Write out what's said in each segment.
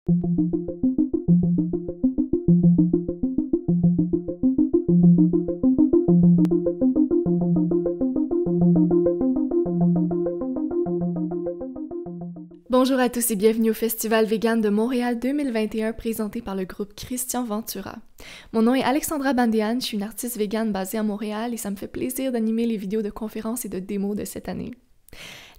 Bonjour à tous et bienvenue au Festival Vegan de Montréal 2021 présenté par le groupe Christian Ventura. Mon nom est Alexandra Bandean, je suis une artiste végane basée à Montréal et ça me fait plaisir d'animer les vidéos de conférences et de démos de cette année.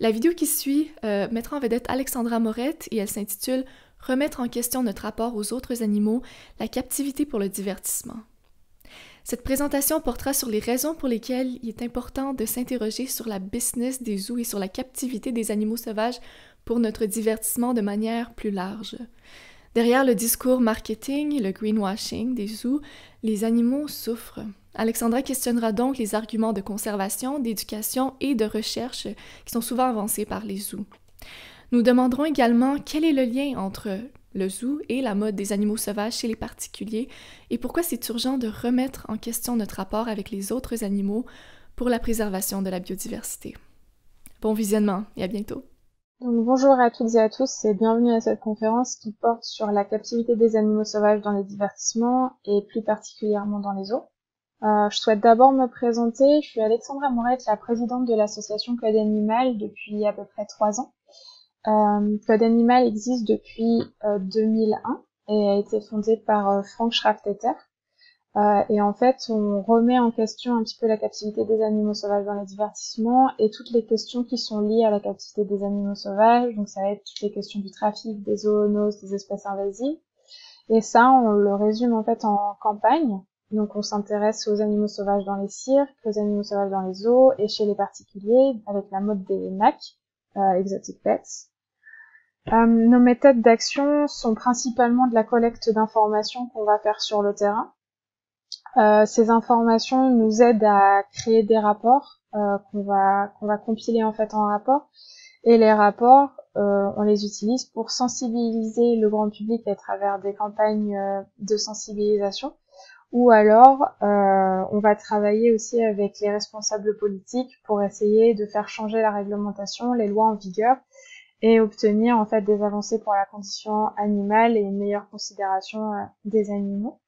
La vidéo qui suit mettra en vedette Alexandra Morette et elle s'intitule « Remettre en question notre rapport aux autres animaux, la captivité pour le divertissement ». Cette présentation portera sur les raisons pour lesquelles il est important de s'interroger sur la business des zoos et sur la captivité des animaux sauvages pour notre divertissement de manière plus large. Derrière le discours marketing, le greenwashing des zoos, les animaux souffrent. Alexandra questionnera donc les arguments de conservation, d'éducation et de recherche qui sont souvent avancés par les zoos. Nous demanderons également quel est le lien entre le zoo et la mode des animaux sauvages chez les particuliers et pourquoi c'est urgent de remettre en question notre rapport avec les autres animaux pour la préservation de la biodiversité. Bon visionnement et à bientôt! Donc, bonjour à toutes et à tous et bienvenue à cette conférence qui porte sur la captivité des animaux sauvages dans les divertissements et plus particulièrement dans les zoos. Je souhaite d'abord me présenter, je suis Alexandra Morette, la présidente de l'association Code Animal depuis à peu près 3 ans. Code Animal existe depuis 2001 et a été fondé par Frank Schrafftetter. Et en fait, on remet en question un petit peu la captivité des animaux sauvages dans les divertissements et toutes les questions qui sont liées à la captivité des animaux sauvages. Donc ça va être toutes les questions du trafic, des zoonoses, des espèces invasives. Et ça, on le résume en fait en campagne. Donc on s'intéresse aux animaux sauvages dans les cirques, aux animaux sauvages dans les zoos et chez les particuliers avec la mode des NAC, Exotic Pets. Nos méthodes d'action sont principalement de la collecte d'informations qu'on va faire sur le terrain. Ces informations nous aident à créer des rapports qu'on va compiler en fait en rapport. Et les rapports, on les utilise pour sensibiliser le grand public à travers des campagnes de sensibilisation. Ou alors, on va travailler aussi avec les responsables politiques pour essayer de faire changer la réglementation, les lois en vigueur, et obtenir en fait des avancées pour la condition animale et une meilleure considération des animaux.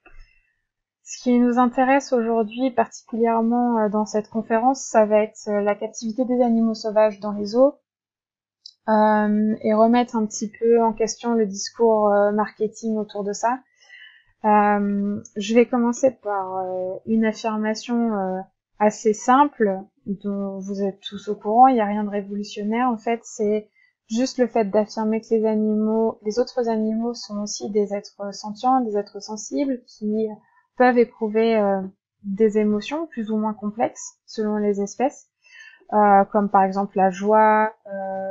Ce qui nous intéresse aujourd'hui particulièrement dans cette conférence, ça va être la captivité des animaux sauvages dans les zoos et remettre un petit peu en question le discours marketing autour de ça. Je vais commencer par une affirmation assez simple dont vous êtes tous au courant, il n'y a rien de révolutionnaire en fait, c'est juste le fait d'affirmer que les autres animaux sont aussi des êtres sentients, des êtres sensibles qui peuvent éprouver des émotions plus ou moins complexes selon les espèces, comme par exemple la joie,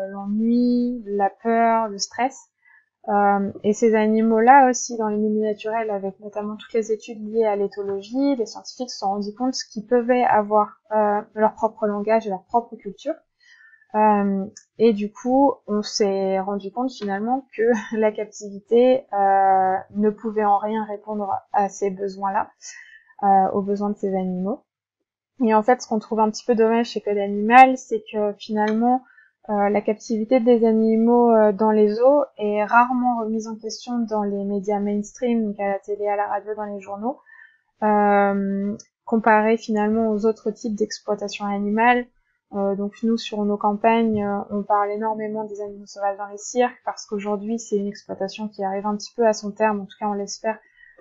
l'ennui, la peur, le stress. Et ces animaux-là aussi, dans les milieux naturels, avec notamment toutes les études liées à l'éthologie, les scientifiques se sont rendus compte qu'ils pouvaient avoir leur propre langage et leur propre culture. Et du coup, on s'est rendu compte finalement que la captivité ne pouvait en rien répondre à ces besoins-là, aux besoins de ces animaux. Et en fait, ce qu'on trouve un petit peu dommage chez Code Animal, c'est que finalement, la captivité des animaux dans les zoos est rarement remise en question dans les médias mainstream, donc à la télé, à la radio, dans les journaux, comparé finalement aux autres types d'exploitation animale. Donc nous, sur nos campagnes, on parle énormément des animaux sauvages dans les cirques, parce qu'aujourd'hui, c'est une exploitation qui arrive un petit peu à son terme, en tout cas on l'espère,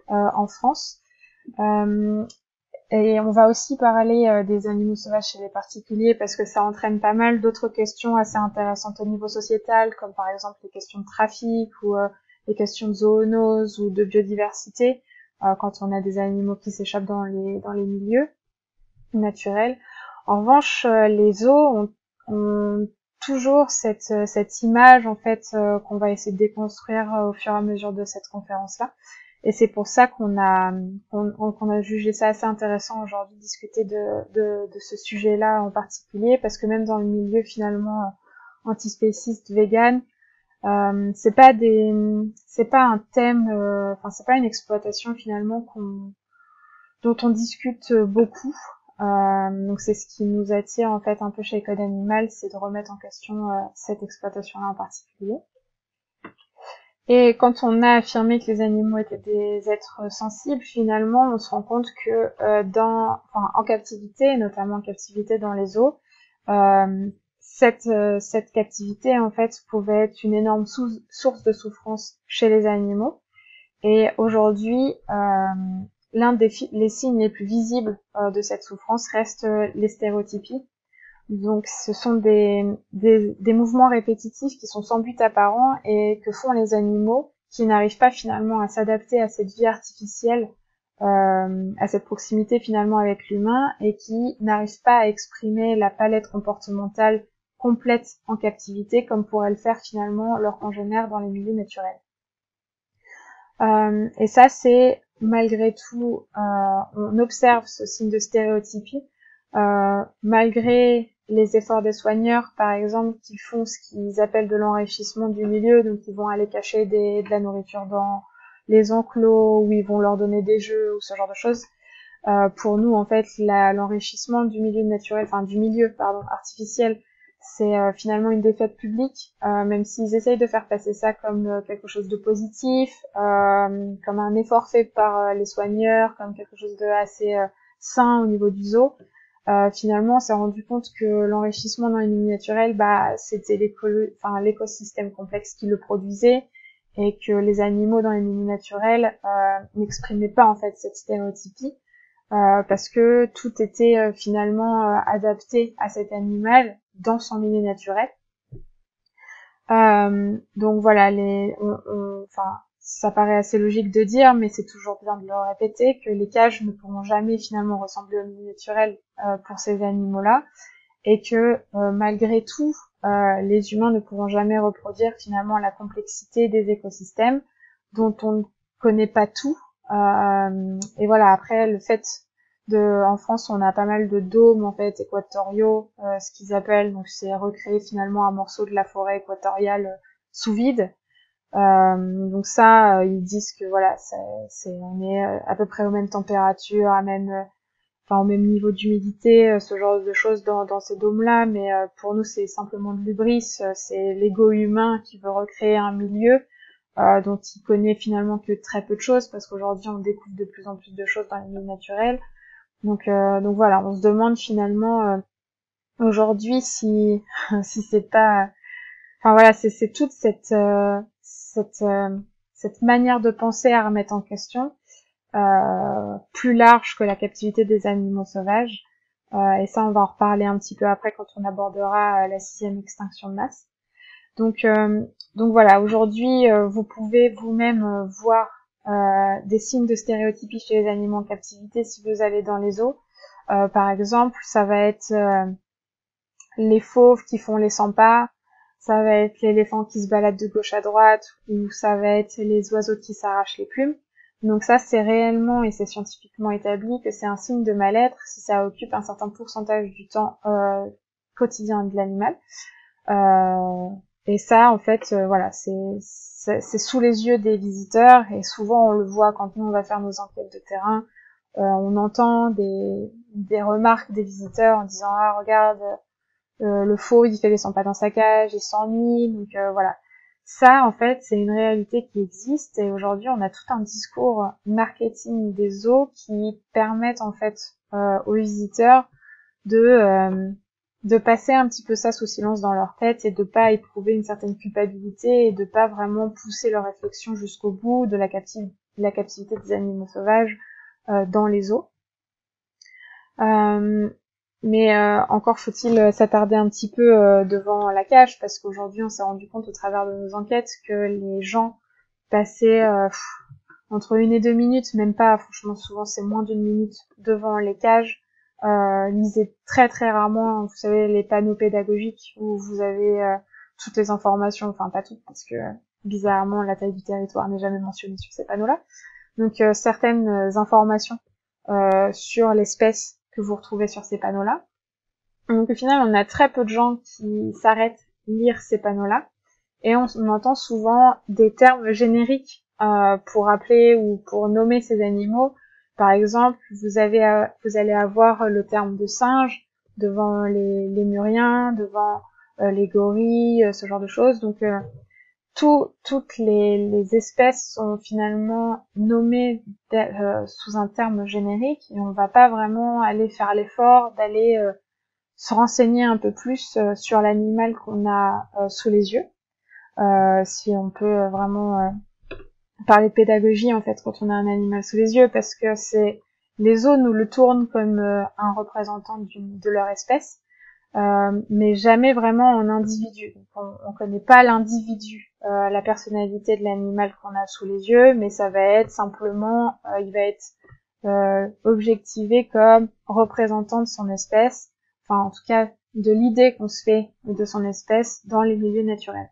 en France. Et on va aussi parler des animaux sauvages chez les particuliers, parce que ça entraîne pas mal d'autres questions assez intéressantes au niveau sociétal, comme par exemple les questions de trafic, ou les questions de zoonose, ou de biodiversité, quand on a des animaux qui s'échappent dans les milieux naturels. En revanche, les zoos ont toujours cette image en fait qu'on va essayer de déconstruire au fur et à mesure de cette conférence-là. Et c'est pour ça qu'on a jugé ça assez intéressant aujourd'hui de discuter de ce sujet-là en particulier, parce que même dans le milieu finalement antispéciste vegan, c'est pas un thème, c'est pas une exploitation finalement dont on discute beaucoup. Donc c'est ce qui nous attire en fait un peu chez Code Animal, c'est de remettre en question cette exploitation-là en particulier. Et quand on a affirmé que les animaux étaient des êtres sensibles, finalement, on se rend compte que en captivité, notamment en captivité dans les zoos, cette captivité en fait pouvait être une énorme source de souffrance chez les animaux. Et aujourd'hui, l'un les signes les plus visibles de cette souffrance reste les stéréotypies. Donc ce sont des mouvements répétitifs qui sont sans but apparent et que font les animaux qui n'arrivent pas finalement à s'adapter à cette vie artificielle, à cette proximité finalement avec l'humain et qui n'arrivent pas à exprimer la palette comportementale complète en captivité comme pourraient le faire finalement leurs congénères dans les milieux naturels. Et ça c'est malgré tout, on observe ce signe de stéréotypie malgré les efforts des soigneurs, par exemple, qui font ce qu'ils appellent de l'enrichissement du milieu, donc ils vont aller cacher de la nourriture dans les enclos, ou ils vont leur donner des jeux, ou ce genre de choses. Pour nous, en fait, l'enrichissement du milieu naturel, artificiel, c'est finalement une défaite publique, même s'ils essayent de faire passer ça comme quelque chose de positif, comme un effort fait par les soigneurs, comme quelque chose de assez sain au niveau du zoo. Finalement, on s'est rendu compte que l'enrichissement dans les milieux naturels, c'était l'écosystème complexe qui le produisait et que les animaux dans les milieux naturels n'exprimaient pas en fait cette stéréotypie parce que tout était finalement adapté à cet animal dans son milieu naturel. Donc voilà, ça paraît assez logique de dire, mais c'est toujours bien de le répéter, que les cages ne pourront jamais finalement ressembler au milieu naturel pour ces animaux-là, et que malgré tout, les humains ne pourront jamais reproduire finalement la complexité des écosystèmes dont on ne connaît pas tout. Et voilà, après le fait en France, on a pas mal de dômes en fait équatoriaux, ce qu'ils appellent, donc c'est recréer finalement un morceau de la forêt équatoriale sous vide. Donc ça, ils disent que voilà, on est à peu près aux mêmes températures, au même niveau d'humidité, ce genre de choses dans ces dômes-là, mais pour nous c'est simplement de l'hubris, c'est l'ego humain qui veut recréer un milieu dont il connaît finalement que très peu de choses, parce qu'aujourd'hui on découvre de plus en plus de choses dans les milieux naturels. Donc voilà, on se demande finalement aujourd'hui si si c'est pas, enfin voilà, c'est toute cette manière de penser à remettre en question, plus large que la captivité des animaux sauvages. Et ça, on va en reparler un petit peu après quand on abordera la 6e extinction de masse. Donc voilà, aujourd'hui, vous pouvez vous-même voir des signes de stéréotypie chez les animaux en captivité si vous allez dans les zoos. Par exemple, ça va être les fauves qui font les 100 pas, ça va être l'éléphant qui se balade de gauche à droite, ou ça va être les oiseaux qui s'arrachent les plumes. Donc ça, c'est réellement, et c'est scientifiquement établi, que c'est un signe de mal-être si ça occupe un certain pourcentage du temps quotidien de l'animal. Et ça, en fait, voilà, c'est sous les yeux des visiteurs, et souvent on le voit quand nous on va faire nos enquêtes de terrain, on entend des remarques des visiteurs en disant « Ah, regarde, le fauve, il fait les 100 pas dans sa cage, il s'ennuie. » Donc voilà. Ça, en fait, c'est une réalité qui existe, et aujourd'hui, on a tout un discours marketing des zoos qui permettent, en fait, aux visiteurs de passer un petit peu ça sous silence dans leur tête et de pas éprouver une certaine culpabilité et de pas vraiment pousser leur réflexion jusqu'au bout de la captivité des animaux sauvages dans les zoos. Mais encore faut-il s'attarder un petit peu devant la cage, parce qu'aujourd'hui on s'est rendu compte au travers de nos enquêtes que les gens passaient entre 1 et 2 minutes, même pas, franchement souvent c'est moins d'1 minute devant les cages, lisaient très très rarement, vous savez, les panneaux pédagogiques où vous avez toutes les informations, enfin pas toutes, parce que bizarrement la taille du territoire n'est jamais mentionnée sur ces panneaux-là. Donc certaines informations sur l'espèce que vous retrouvez sur ces panneaux-là. Donc au final, on a très peu de gens qui s'arrêtent lire ces panneaux-là, et on entend souvent des termes génériques pour appeler ou pour nommer ces animaux. Par exemple, vous allez avoir le terme de singe devant les lémuriens, devant les gorilles, ce genre de choses. Donc toutes les espèces sont finalement nommées sous un terme générique et on va pas vraiment aller faire l'effort d'aller se renseigner un peu plus sur l'animal qu'on a sous les yeux. Si on peut vraiment parler de pédagogie en fait quand on a un animal sous les yeux, parce que les zoos nous le tournent comme un représentant de leur espèce. Mais jamais vraiment en individu. On connaît pas l'individu, la personnalité de l'animal qu'on a sous les yeux, mais ça va être simplement, il va être objectivé comme représentant de son espèce, enfin en tout cas de l'idée qu'on se fait de son espèce dans les milieux naturels.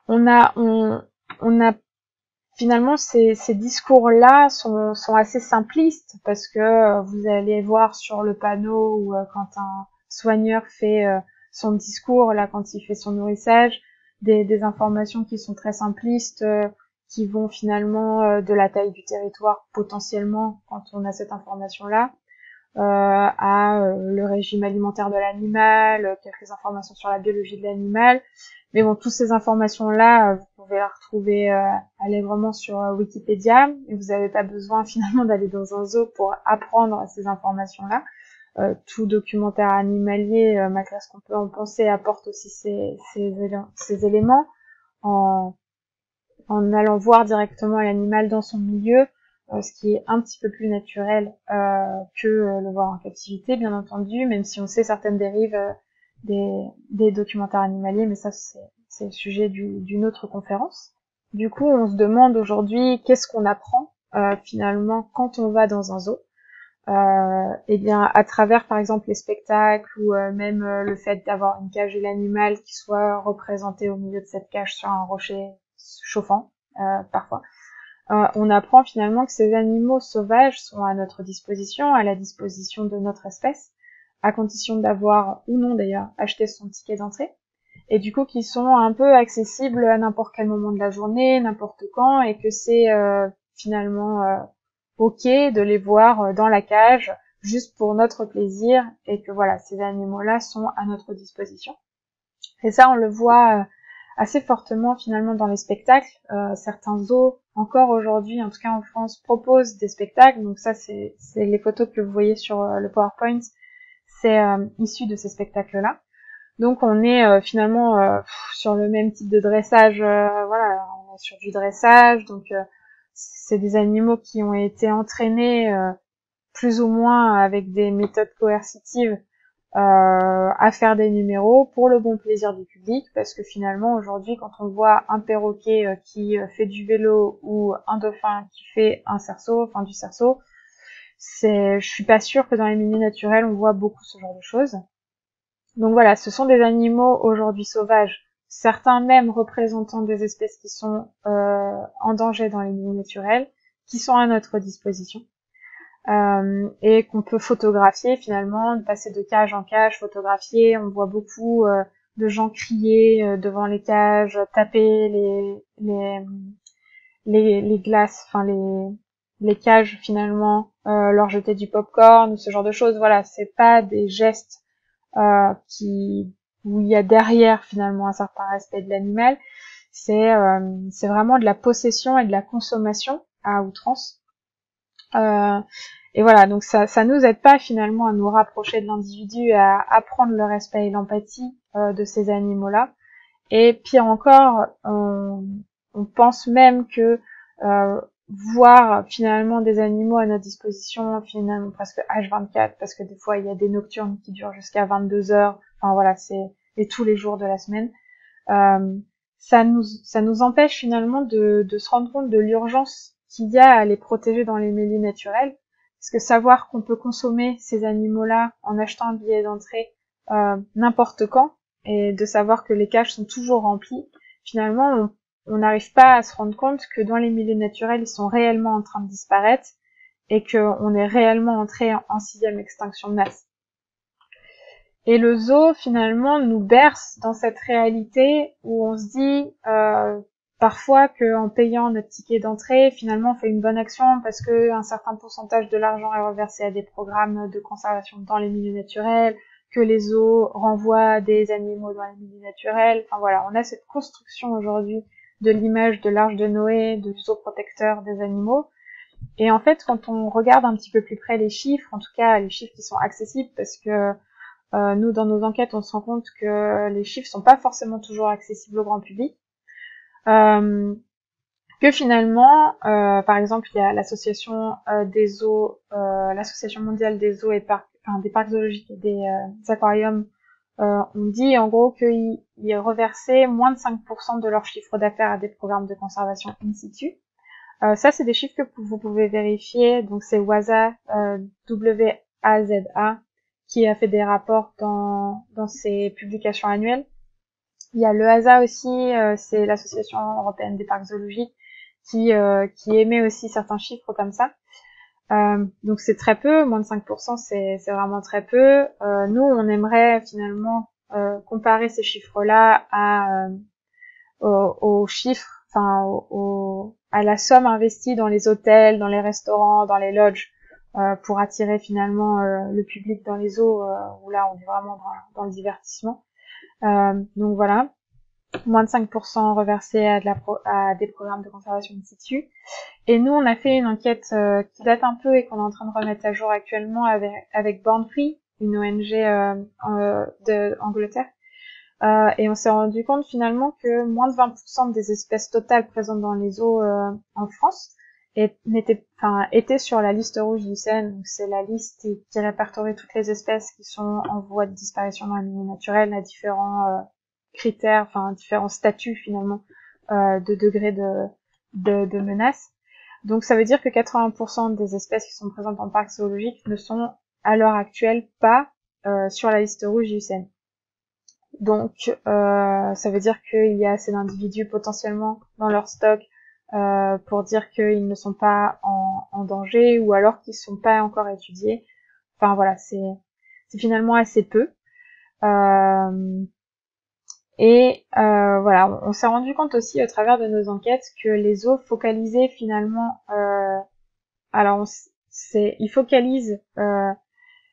On a finalement, ces discours-là sont assez simplistes parce que vous allez voir sur le panneau ou quand un soigneur fait son discours, là, quand il fait son nourrissage, des informations qui sont très simplistes, qui vont finalement de la taille du territoire potentiellement quand on a cette information-là, à le régime alimentaire de l'animal, quelques informations sur la biologie de l'animal. Mais bon, toutes ces informations-là, vous pouvez les retrouver allègrement sur Wikipédia, et vous n'avez pas besoin finalement d'aller dans un zoo pour apprendre ces informations-là. Tout documentaire animalier, malgré ce qu'on peut en penser, apporte aussi ces éléments en allant voir directement l'animal dans son milieu, ce qui est un petit peu plus naturel que le voir en captivité, bien entendu, même si on sait certaines dérives des documentaires animaliers, mais ça c'est le sujet d'une autre conférence. Du coup, on se demande aujourd'hui qu'est-ce qu'on apprend finalement quand on va dans un zoo. Eh bien, à travers par exemple les spectacles ou même le fait d'avoir une cage de l'animal qui soit représentée au milieu de cette cage sur un rocher chauffant, parfois. On apprend finalement que ces animaux sauvages sont à notre disposition, à la disposition de notre espèce, à condition d'avoir ou non d'ailleurs acheté son ticket d'entrée, et du coup qu'ils sont un peu accessibles à n'importe quel moment de la journée, n'importe quand, et que c'est finalement ok de les voir dans la cage juste pour notre plaisir, et que voilà, ces animaux-là sont à notre disposition. Et ça, on le voit assez fortement finalement dans les spectacles. Certains zoos, encore aujourd'hui, en tout cas en France, proposent des spectacles. Donc ça, c'est les photos que vous voyez sur le PowerPoint. C'est issu de ces spectacles-là. Donc on est finalement sur le même type de dressage. Voilà, on est sur du dressage. Donc c'est des animaux qui ont été entraînés plus ou moins avec des méthodes coercitives à faire des numéros pour le bon plaisir du public, parce que finalement aujourd'hui quand on voit un perroquet qui fait du vélo ou un dauphin qui fait un cerceau, enfin du cerceau, je suis pas sûre que dans les milieux naturels on voit beaucoup ce genre de choses. Donc voilà, ce sont des animaux aujourd'hui sauvages, certains même représentant des espèces qui sont en danger dans les milieux naturels, qui sont à notre disposition. Et qu'on peut photographier finalement, passer de cage en cage, photographier. On voit beaucoup de gens crier devant les cages, taper les glaces, enfin les cages finalement, leur jeter du popcorn, ce genre de choses. Voilà, c'est pas des gestes où il y a derrière finalement un certain respect de l'animal. C'est vraiment de la possession et de la consommation à outrance. Et voilà, donc ça nous aide pas finalement à nous rapprocher de l'individu, à apprendre le respect et l'empathie de ces animaux-là. Et pire encore, on pense même que voir finalement des animaux à notre disposition finalement presque H24, parce que des fois il y a des nocturnes qui durent jusqu'à 22 heures, enfin voilà, et tous les jours de la semaine, ça nous empêche finalement de se rendre compte de l'urgence qu'il y a à les protéger dans les milieux naturels. Parce que savoir qu'on peut consommer ces animaux-là en achetant un billet d'entrée n'importe quand, et de savoir que les cages sont toujours remplies, finalement, on n'arrive pas à se rendre compte que dans les milieux naturels, ils sont réellement en train de disparaître, et qu'on est réellement entré en 6e extinction de masse. Et le zoo, finalement, nous berce dans cette réalité où on se dit parfois qu'en payant notre ticket d'entrée, finalement, on fait une bonne action parce que un certain pourcentage de l'argent est reversé à des programmes de conservation dans les milieux naturels, que les zoos renvoient des animaux dans les milieux naturels. Enfin voilà, on a cette construction aujourd'hui de l'image de l'Arche de Noé, de zoo protecteur des animaux. Et en fait, quand on regarde un petit peu plus près les chiffres, en tout cas les chiffres qui sont accessibles, parce que nous, dans nos enquêtes, on se rend compte que les chiffres sont pas forcément toujours accessibles au grand public. Que finalement, par exemple, il y a l'association des zoos, l'association mondiale des zoos et des parcs zoologiques et des aquariums, on dit en gros qu'ils reversaient moins de 5% de leur chiffre d'affaires à des programmes de conservation in situ. Ça, c'est des chiffres que vous pouvez vérifier. Donc, c'est WAZA, W-A-Z-A, qui a fait des rapports dans ses publications annuelles. Il y a le HASA aussi, c'est l'Association européenne des parcs zoologiques, qui émet aussi certains chiffres comme ça. Donc c'est très peu, moins de 5%, c'est vraiment très peu. Nous, on aimerait finalement comparer ces chiffres-là aux chiffres, enfin à la somme investie dans les hôtels, dans les restaurants, dans les lodges, pour attirer finalement le public dans les zoos, où là on est vraiment dans le divertissement. Donc voilà, moins de 5% reversés à des programmes de conservation in situ. Et nous, on a fait une enquête qui date un peu et qu'on est en train de remettre à jour actuellement avec Born Free, une ONG d'Angleterre. Et on s'est rendu compte finalement que moins de 20% des espèces totales présentes dans les eaux en France étaient sur la liste rouge du CN. Donc c'est la liste qui répertorie toutes les espèces qui sont en voie de disparition dans les milieux naturels à différents critères, enfin différents statuts finalement de degré de menace. Donc ça veut dire que 80% des espèces qui sont présentes dans le parc zoologique ne sont à l'heure actuelle pas sur la liste rouge du CN. Donc ça veut dire qu'il y a assez d'individus potentiellement dans leur stock pour dire qu'ils ne sont pas en danger, ou alors qu'ils ne sont pas encore étudiés. Enfin voilà, c'est finalement assez peu. Voilà, on s'est rendu compte aussi à travers de nos enquêtes que les zoos focalisaient finalement, ils focalisent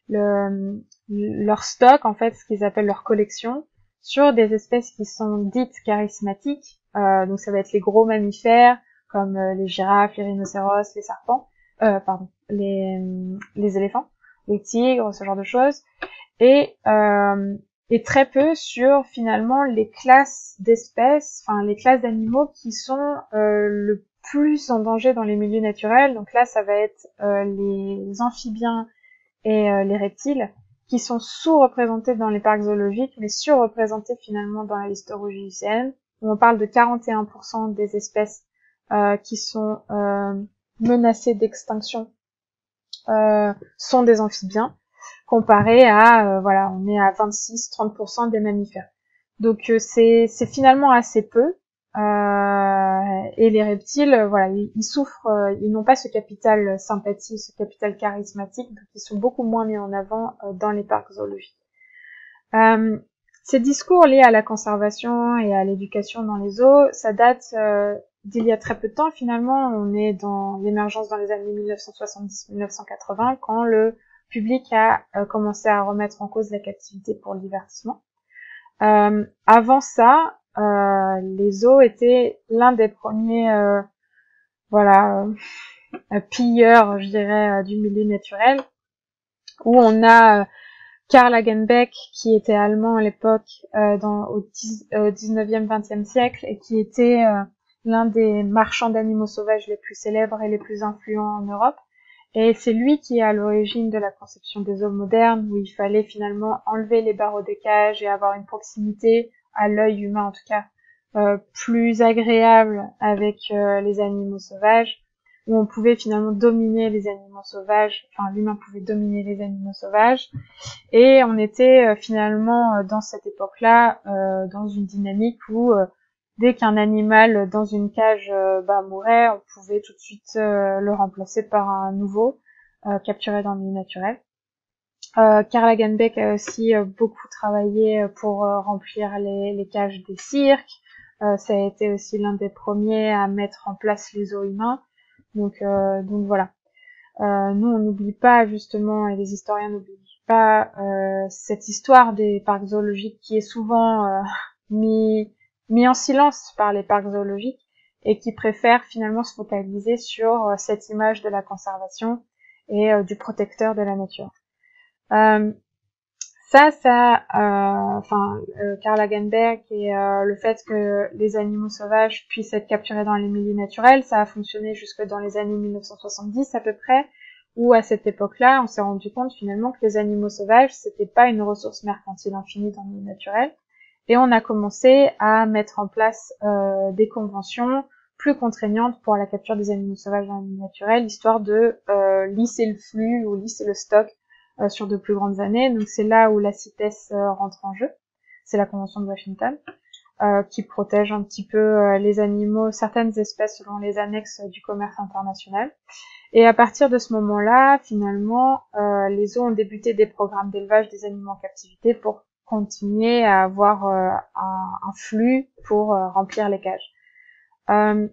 leur stock, en fait, ce qu'ils appellent leur collection, sur des espèces qui sont dites charismatiques. Donc ça va être les gros mammifères, comme les girafes, les rhinocéros, les serpents, les éléphants, les tigres, ce genre de choses. Et très peu sur finalement les classes d'espèces, enfin les classes d'animaux qui sont le plus en danger dans les milieux naturels. Donc là, ça va être les amphibiens et les reptiles, qui sont sous-représentés dans les parcs zoologiques, mais surreprésentés finalement dans la liste rouge IUCN, où on parle de 41% des espèces qui sont menacées d'extinction sont des amphibiens, comparé à, on est à 26-30% des mammifères. Donc c'est finalement assez peu. Et les reptiles, ils souffrent, ils n'ont pas ce capital sympathie, ce capital charismatique, donc ils sont beaucoup moins mis en avant dans les parcs zoologiques. Ces discours liés à la conservation et à l'éducation dans les zoos, ça date d'il y a très peu de temps. Finalement, on est dans l'émergence dans les années 1970-1980, quand le public a commencé à remettre en cause la captivité pour le divertissement. Avant ça, les zoos étaient l'un des premiers pilleurs, je dirais, du milieu naturel, où on a Karl Hagenbeck, qui était allemand à l'époque, au 19e, 20e siècle, et qui était l'un des marchands d'animaux sauvages les plus célèbres et les plus influents en Europe. Et c'est lui qui est à l'origine de la conception des zoos modernes, où il fallait finalement enlever les barreaux de cage et avoir une proximité, à l'œil humain en tout cas, plus agréable avec les animaux sauvages, où on pouvait finalement dominer les animaux sauvages, enfin l'humain pouvait dominer les animaux sauvages, et on était finalement dans cette époque-là dans une dynamique où dès qu'un animal dans une cage mourait, on pouvait tout de suite le remplacer par un nouveau capturé dans le milieu naturel. Karl Hagenbeck a aussi beaucoup travaillé pour remplir les cages des cirques. Ça a été aussi l'un des premiers à mettre en place les zoos humains. Donc voilà. Nous, on n'oublie pas justement, et les historiens n'oublient cette histoire des parcs zoologiques qui est souvent mis en silence par les parcs zoologiques et qui préfèrent finalement se focaliser sur cette image de la conservation et du protecteur de la nature. Karl Lagerberg et le fait que les animaux sauvages puissent être capturés dans les milieux naturels, ça a fonctionné jusque dans les années 1970 à peu près, où à cette époque-là, on s'est rendu compte finalement que les animaux sauvages, c'était pas une ressource mercantile infinie dans le milieu naturel, et on a commencé à mettre en place des conventions plus contraignantes pour la capture des animaux sauvages dans le milieu naturel, histoire de lisser le flux ou lisser le stock sur de plus grandes années. Donc c'est là où la CITES rentre en jeu. C'est la Convention de Washington, qui protège un petit peu les animaux, certaines espèces selon les annexes du commerce international. Et à partir de ce moment-là, finalement, les zoos ont débuté des programmes d'élevage des animaux en captivité pour continuer à avoir un flux pour remplir les cages. En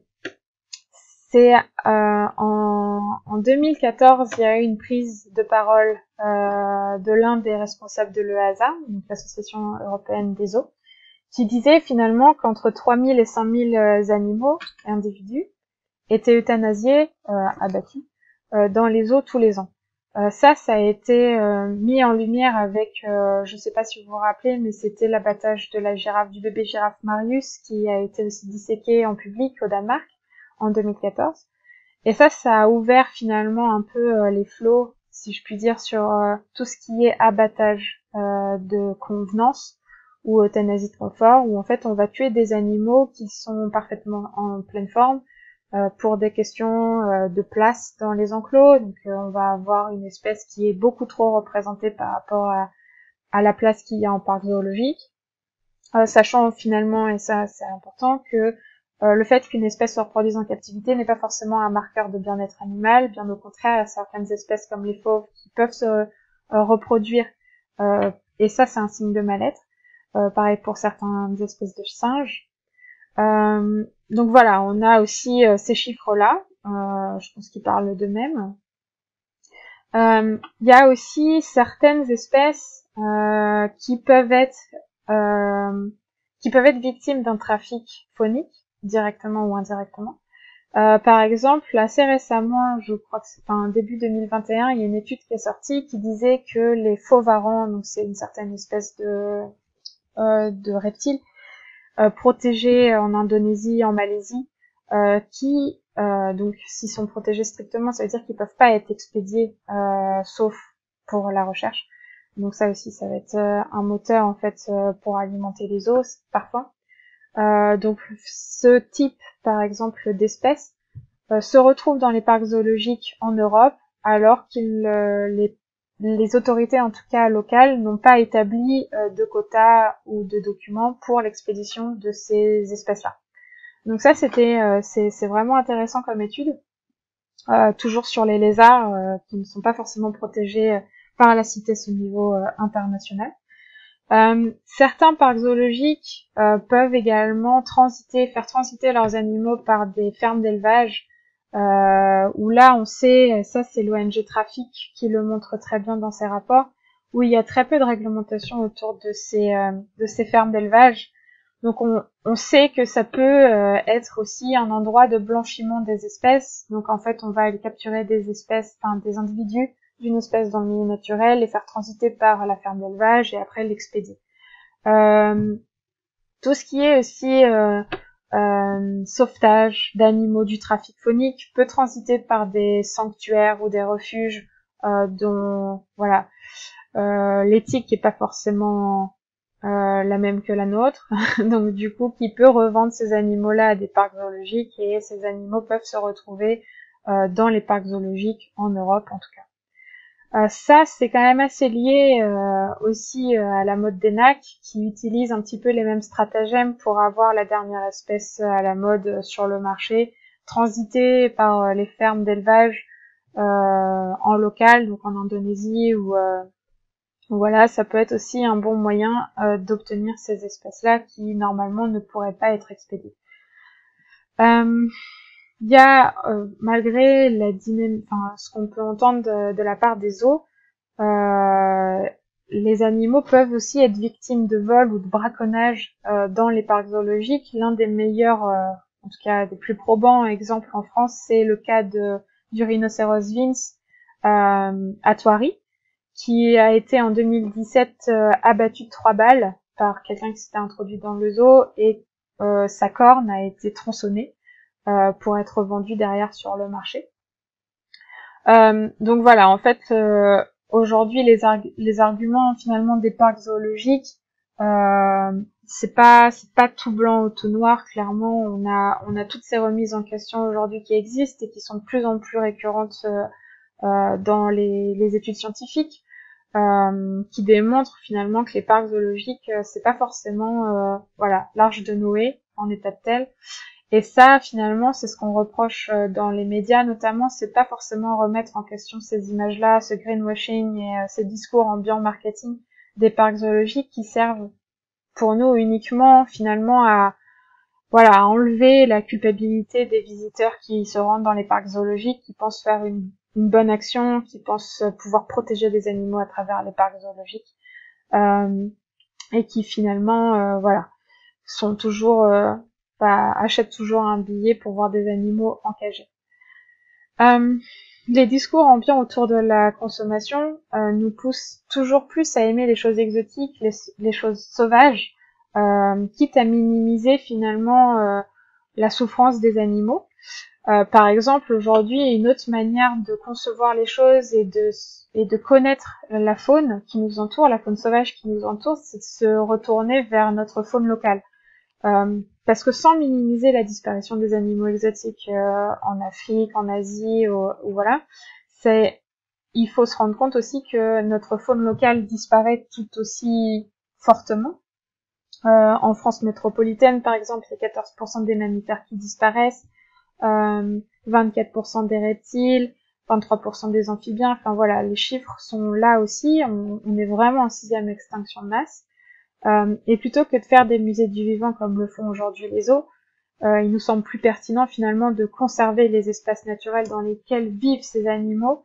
2014, il y a eu une prise de parole de l'un des responsables de l'EASA, donc l'Association européenne des zoos, qui disait finalement qu'entre 3000 et 5000 animaux et individus étaient euthanasiés, abattus, dans les zoos tous les ans. Ça a été mis en lumière avec, je ne sais pas si vous vous rappelez, mais c'était l'abattage de la girafe, du bébé girafe Marius, qui a été aussi disséqué en public au Danemark en 2014. Et ça a ouvert finalement un peu les flots, si je puis dire, sur tout ce qui est abattage de convenance ou euthanasie de confort, où en fait on va tuer des animaux qui sont parfaitement en pleine forme pour des questions de place dans les enclos. Donc on va avoir une espèce qui est beaucoup trop représentée par rapport à la place qu'il y a en parc zoologique, sachant finalement, et ça c'est important, que le fait qu'une espèce se reproduise en captivité n'est pas forcément un marqueur de bien-être animal, bien au contraire, il y a certaines espèces comme les fauves qui peuvent se reproduire, et ça c'est un signe de mal-être. Pareil pour certaines espèces de singes. Donc voilà, on a aussi ces chiffres-là, je pense qu'ils parlent d'eux-mêmes. Il y a aussi certaines espèces qui peuvent être victimes d'un trafic faunique, directement ou indirectement. Par exemple, assez récemment, je crois que c'est début 2021, il y a une étude qui est sortie qui disait que les faux varans, donc c'est une certaine espèce de reptiles protégés en Indonésie, en Malaisie, qui donc s'ils sont protégés strictement, ça veut dire qu'ils peuvent pas être expédiés sauf pour la recherche. Donc ça aussi, ça va être un moteur en fait pour alimenter les os parfois. Donc ce type, par exemple, d'espèces se retrouve dans les parcs zoologiques en Europe, alors qu'ils les autorités, en tout cas locales, n'ont pas établi de quotas ou de documents pour l'expédition de ces espèces-là. Donc ça, c'est vraiment intéressant comme étude, toujours sur les lézards qui ne sont pas forcément protégés par la CITES au niveau international. Certains parcs zoologiques peuvent également faire transiter leurs animaux par des fermes d'élevage, où là on sait, ça c'est l'ONG Trafic qui le montre très bien dans ses rapports, où il y a très peu de réglementation autour de ces fermes d'élevage. Donc on sait que ça peut être aussi un endroit de blanchiment des espèces. Donc en fait on va aller capturer des individus d'une espèce dans le milieu naturel, les faire transiter par la ferme d'élevage et après l'expédier. Tout ce qui est aussi sauvetage d'animaux du trafic faunique peut transiter par des sanctuaires ou des refuges dont voilà l'éthique n'est pas forcément la même que la nôtre, donc du coup qui peut revendre ces animaux-là à des parcs zoologiques, et ces animaux peuvent se retrouver dans les parcs zoologiques en Europe en tout cas. Ça, c'est quand même assez lié aussi à la mode des NAC, qui utilisent un petit peu les mêmes stratagèmes pour avoir la dernière espèce à la mode sur le marché, transiter par les fermes d'élevage en local, donc en Indonésie, ou voilà, ça peut être aussi un bon moyen d'obtenir ces espèces-là qui normalement ne pourraient pas être expédiées. Il y a, malgré ce qu'on peut entendre de la part des zoos, les animaux peuvent aussi être victimes de vols ou de braconnage dans les parcs zoologiques. L'un des meilleurs, en tout cas des plus probants exemples en France, c'est le cas du rhinocéros Vince à Thoiry, qui a été en 2017 abattu de 3 balles par quelqu'un qui s'était introduit dans le zoo, et sa corne a été tronçonnée pour être vendue derrière sur le marché. Donc voilà, en fait, aujourd'hui, les arguments finalement des parcs zoologiques, c'est pas tout blanc ou tout noir. Clairement, on a toutes ces remises en question aujourd'hui qui existent et qui sont de plus en plus récurrentes dans les études scientifiques, qui démontrent finalement que les parcs zoologiques, c'est pas forcément l'arche de Noé en état de tel. Et ça, finalement, c'est ce qu'on reproche dans les médias, notamment, c'est pas forcément remettre en question ces images-là, ce greenwashing et ces discours ambiants marketing des parcs zoologiques qui servent pour nous uniquement, finalement, à enlever la culpabilité des visiteurs qui se rendent dans les parcs zoologiques, qui pensent faire une bonne action, qui pensent pouvoir protéger des animaux à travers les parcs zoologiques, et qui finalement, sont toujours achètent toujours un billet pour voir des animaux en cage. Les discours ambiants autour de la consommation nous poussent toujours plus à aimer les choses exotiques, les choses sauvages, quitte à minimiser finalement la souffrance des animaux. Par exemple, aujourd'hui, une autre manière de concevoir les choses et de connaître la faune qui nous entoure, la faune sauvage qui nous entoure, c'est de se retourner vers notre faune locale. Parce que sans minimiser la disparition des animaux exotiques en Afrique, en Asie, ou voilà, il faut se rendre compte aussi que notre faune locale disparaît tout aussi fortement. En France métropolitaine, par exemple, il y a 14% des mammifères qui disparaissent, 24% des reptiles, 23% des amphibiens. Enfin voilà, les chiffres sont là aussi. On est vraiment en 6e extinction de masse. Et plutôt que de faire des musées du vivant comme le font aujourd'hui les zoos, il nous semble plus pertinent finalement de conserver les espaces naturels dans lesquels vivent ces animaux,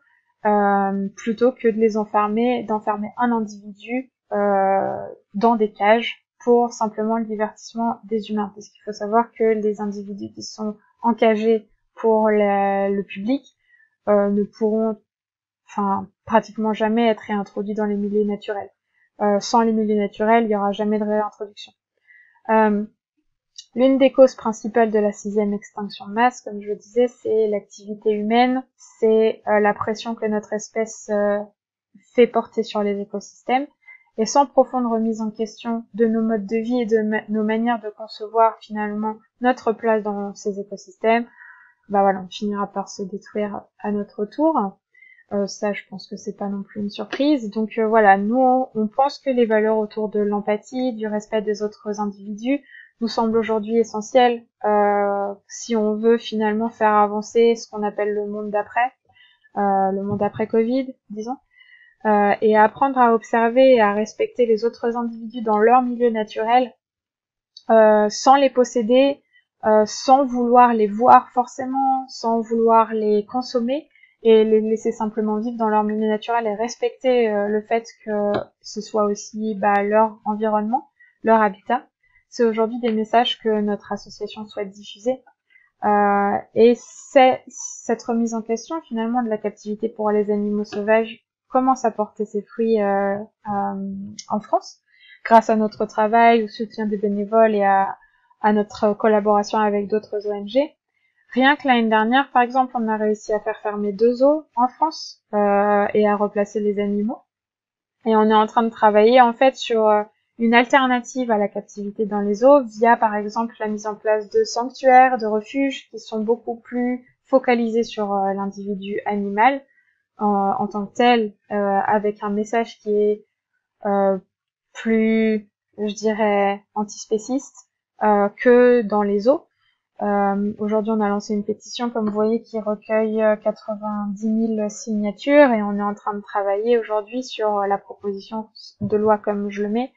plutôt que de d'enfermer un individu dans des cages pour simplement le divertissement des humains. Parce qu'il faut savoir que les individus qui sont encagés pour le public ne pourront pratiquement jamais être réintroduits dans les milieux naturels. Sans les milieux naturels, il n'y aura jamais de réintroduction. L'une des causes principales de la 6e extinction de masse, comme je le disais, c'est l'activité humaine, c'est la pression que notre espèce fait porter sur les écosystèmes. Et sans profonde remise en question de nos modes de vie et de nos manières de concevoir finalement notre place dans ces écosystèmes, on finira par se détruire à notre tour. Ça, je pense que c'est pas non plus une surprise. Donc nous, on pense que les valeurs autour de l'empathie, du respect des autres individus, nous semblent aujourd'hui essentielles si on veut finalement faire avancer ce qu'on appelle le monde d'après Covid, disons, et apprendre à observer et à respecter les autres individus dans leur milieu naturel, sans les posséder, sans vouloir les voir forcément, sans vouloir les consommer, et les laisser simplement vivre dans leur milieu naturel et respecter le fait que ce soit aussi leur environnement, leur habitat. C'est aujourd'hui des messages que notre association souhaite diffuser. Et c'est cette remise en question finalement de la captivité pour les animaux sauvages commence à porter ses fruits en France, grâce à notre travail, au soutien des bénévoles et à notre collaboration avec d'autres ONG. Rien que l'année dernière, par exemple, on a réussi à faire fermer 2 zoos en France et à replacer les animaux. Et on est en train de travailler en fait sur une alternative à la captivité dans les zoos via, par exemple, la mise en place de sanctuaires, de refuges qui sont beaucoup plus focalisés sur l'individu animal en tant que tel, avec un message qui est plus, je dirais, antispéciste que dans les zoos. Aujourd'hui, on a lancé une pétition, comme vous voyez, qui recueille 90 000 signatures, et on est en train de travailler aujourd'hui sur la proposition de loi comme je le mets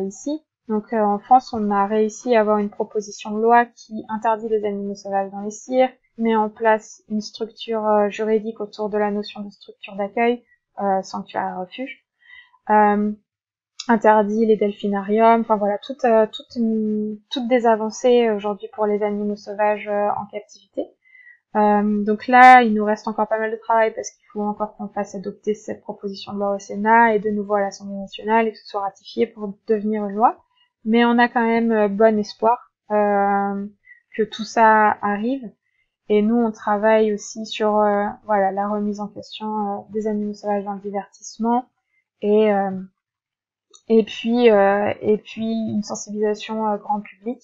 ici. Donc en France, on a réussi à avoir une proposition de loi qui interdit les animaux sauvages dans les cirques, met en place une structure juridique autour de la notion de structure d'accueil, sanctuaires et refuges. Interdit les delphinariums, enfin voilà, toutes des avancées aujourd'hui pour les animaux sauvages en captivité. Donc là, il nous reste encore pas mal de travail parce qu'il faut encore qu'on fasse adopter cette proposition de loi au Sénat et de nouveau à l'Assemblée nationale et que ce soit ratifié pour devenir une loi. Mais on a quand même bon espoir que tout ça arrive. Et nous, on travaille aussi sur voilà la remise en question des animaux sauvages dans le divertissement et et puis une sensibilisation grand public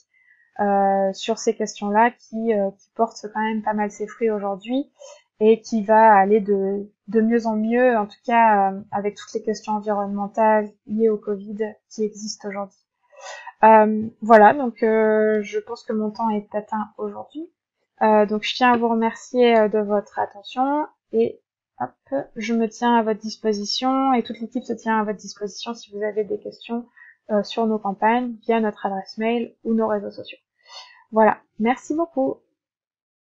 sur ces questions-là qui portent quand même pas mal ses fruits aujourd'hui et qui va aller de mieux en mieux, en tout cas avec toutes les questions environnementales liées au Covid qui existent aujourd'hui. Voilà, donc je pense que mon temps est atteint aujourd'hui. Donc je tiens à vous remercier de votre attention et hop, je me tiens à votre disposition et toute l'équipe se tient à votre disposition si vous avez des questions sur nos campagnes via notre adresse mail ou nos réseaux sociaux. Voilà, merci beaucoup.